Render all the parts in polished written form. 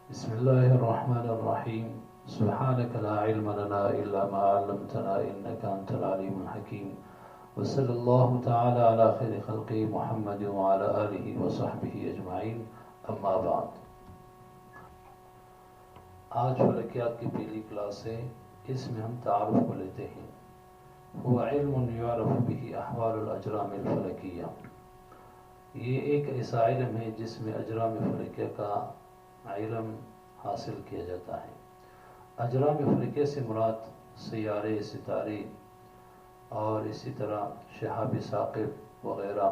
بسم الله الرحمن الرحيم سبحانك لا علم لنا إلا ما علمتنا إنك أنت العليم الحكيم وصلى الله تعالى على خير خلقه محمد وعلى آله وصحبه أجمعين أما بعد. آج فلکیات کی پہلی کلاس ہے. اس میں ہم تعارف کو لیتے ہیں. هو علم يعرف به أحوال الأجرام الفلكية. یہ ایک ایسا علم ہے جس میں اجرام فلکیہ کا علم حاصل کیا جاتا ہے. اجرام فلکیہ سے مراد سیارے، ستارے اور اسی طرح شہاب ثاقب وغیرہ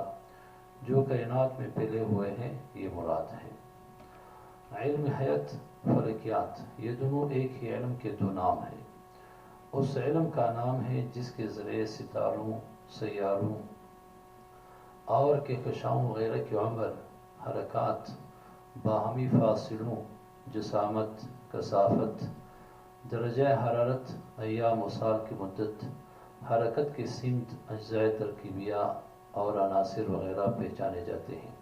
جو کائنات میں پھیلے ہوئے ہیں یہ مراد ہے. علم حیات، فلکیات، یہ دونوں ایک ہی علم کے دو نام ہیں. اس علم کا نام ہے جس کے ذریعے ستاروں، سیاروں اور کہکشاؤں وغیرہ کے عمر، حرکات، باہمی فاصلوں، جسامت، کثافت، درجہ حرارت، ایام و سال کی مدت، حرکت کی سمت، اجزاء ترکیبیہ اور عناصر وغیرہ پہچانے جاتے ہیں.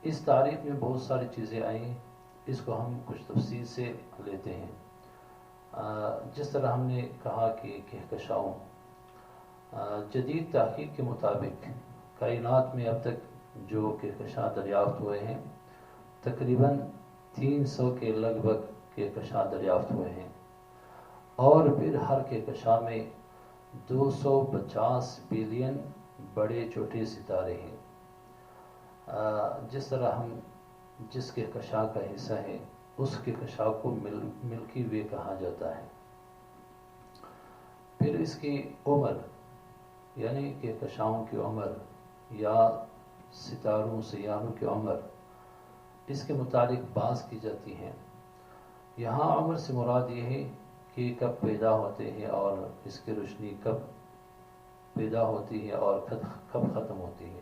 اس تعریف میں بہت ساری چیزیں آئیں، اس کو ہم کچھ تفصیل سے لیتے ہیں. جس طرح ہم نے کہا کہ کہکشاؤں، جدید تحقیق کے مطابق کائنات میں اب تک جو کہکشاں دریافت ہوئے ہیں تقریباً 300 کے لگ بھگ کہکشاں دریافت ہوئے ہیں، اور پھر ہر کہکشاں میں 250 بلین بڑے چھوٹے ستارے ہیں. جس طرح ہم جس کہکشاں کا حصہ ہے اس کہکشاں کو ملکی وے کہا جاتا ہے. پھر اس کی عمر یعنی کہکشاؤں کی عمر یا ستاروں سیاروں کی عمر، اس کے متعلق بحث کی جاتی ہے. یہاں عمر سے مراد یہ ہے کہ کب پیدا ہوتے ہیں اور اس کی روشنی کب پیدا ہوتی ہے اور کب ختم ہوتی ہے.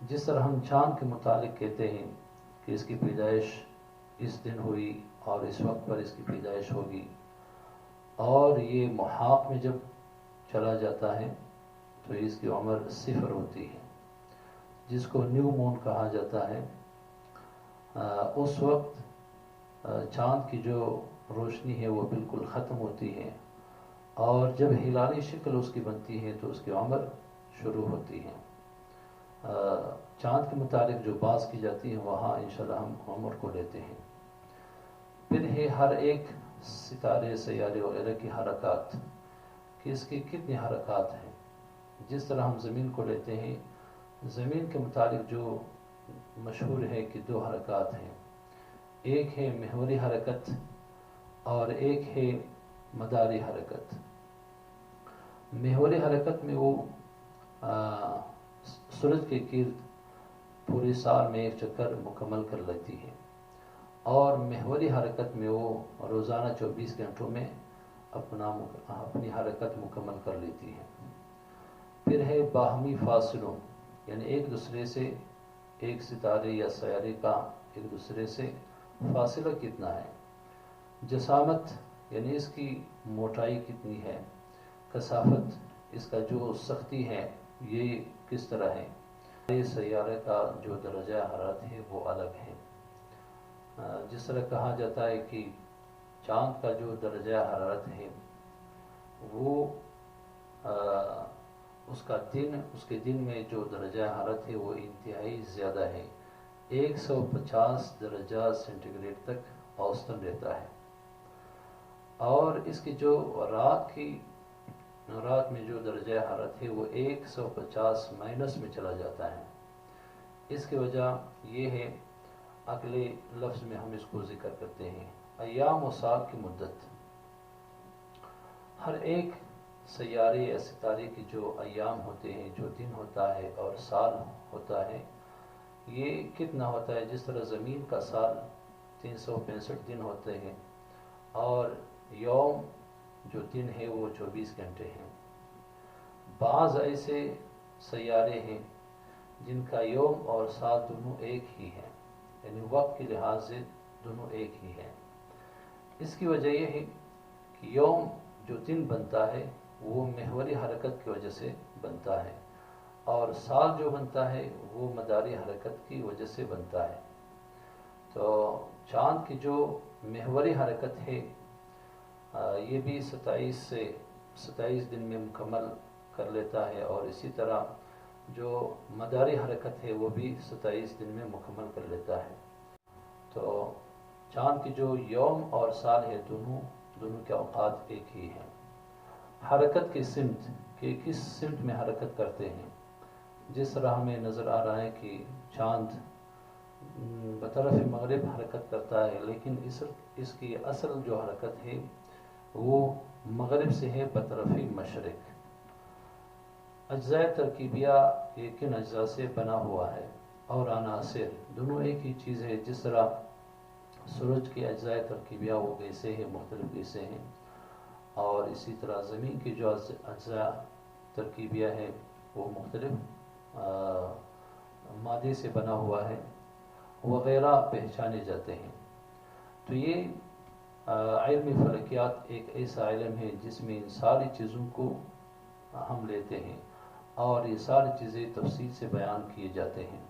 جس طرح ہم چاند کے متعلق کہتے ہیں کہ اس کی پیدائش اس دن ہوئی اور اس وقت پر اس کی پیدائش ہوگی، اور یہ محاق میں جب چلا جاتا ہے تو اس کی عمر 0 ہوتی ہے، جس کو نیو مون کہا جاتا ہے. اس وقت چاند کی جو روشنی ہے وہ بالکل ختم ہوتی ہے، اور جب ہلالی شکل اس کی بنتی ہے تو اس کی عمر شروع ہوتی ہے. چاند کے متعلق جو بات کی جاتی ہے وہاں انشاءاللہ ہم عمر کو لیتے ہیں. پھر ہے ہر ایک ستارے، سیارے وغیرہ کی حرکات، کہ اس کی کتنی حرکات ہیں. جس طرح ہم زمین کو لیتے ہیں، زمین کے متعلق جو مشہور ہے کہ 2 حرکات ہیں. ایک ہے محوری حرکت اور ایک ہے مداری حرکت. محوری حرکت میں وہ سورج کے گرد پورے سال میں ایک چکر مکمل کر لیتی ہے، اور محوری حرکت میں وہ روزانہ 24 گھنٹوں میں اپنی حرکت مکمل کر لیتی ہے. پھر ہے باہمی فاصلوں، یعنی ایک دوسرے سے ایک ستارے یا سیارے کا ایک دوسرے سے فاصلہ کتنا ہے. جسامت یعنی اس کی موٹائی کتنی ہے. کثافت، اس کا جو سختی ہے یہ کس طرح ہے. یہ سیارے کا جو درجہ حرارت ہے وہ الگ ہے. جس طرح کہا جاتا ہے کہ چاند کا جو درجہ حرارت ہے وہ اس کے دن میں جو درجہ حرارت ہے وہ انتہائی زیادہ ہے. 150 درجہ سینٹی گریڈ تک اوسطاً رہتا ہے، اور اس کی جو رات میں جو درجہ حرارت ہے وہ 150 مائنس میں چلا جاتا ہے. اس کی وجہ یہ ہے، اگلے لفظ میں ہم اس کو ذکر کرتے ہیں. ایام و سال کی مدت، ہر ایک سیارے یا ستارے کی جو ایام ہوتے ہیں، جو دن ہوتا ہے اور سال ہوتا ہے، یہ کتنا ہوتا ہے. جس طرح زمین کا سال 365 دن ہوتے ہیں، اور یوم جو دن ہے وہ 24 گھنٹے ہیں. بعض ایسے سیارے ہیں جن کا یوم اور سال دونوں ایک ہی ہیں، یعنی وقت کے لحاظ سے دونوں ایک ہی ہیں. اس کی وجہ یہ ہے کہ یوم جو دن بنتا ہے وہ محوری حرکت کی وجہ سے بنتا ہے، اور سال جو بنتا ہے وہ مداری حرکت کی وجہ سے بنتا ہے. تو چاند کی جو محوری حرکت ہے یہ بھی 27 دن میں مکمل کر لیتا ہے، اور اسی طرح جو مداری حرکت ہے وہ بھی 27 دن میں مکمل کر لیتا ہے۔ تو چاند کی جو یوم اور سال ہے دونوں کے اوقات ایک ہی ہیں۔ حرکت کی سمت کہ کس سمت میں حرکت کرتے ہیں، جس راہ میں نظر آ رہا ہے کہ چاند بطرف مغرب حرکت کرتا ہے، لیکن اس کی اصل جو حرکت ہے وہ مغرب سے ہے بطرف مشرق۔ اجزاء ترکیبیہ یہ کن اجزاء سے بنا ہوا ہے، اور عناصر دونوں ایک ہی چیز ہے۔ جس طرح سورج کے اجزاء ترکیبیہ وہ گیسیں ہیں، مختلف گیسیں ہیں، اور اسی طرح زمین کی جو اجزاء ترکیبیہ ہے وہ مختلف مادے سے بنا ہوا ہے وغیرہ پہچانے جاتے ہیں۔ تو یہ علم فلکیات ایک ایسا علم ہے جس میں ان ساری چیزوں کو ہم لیتے ہیں، اور یہ ساری چیزیں تفصیل سے بیان کیے جاتے ہیں۔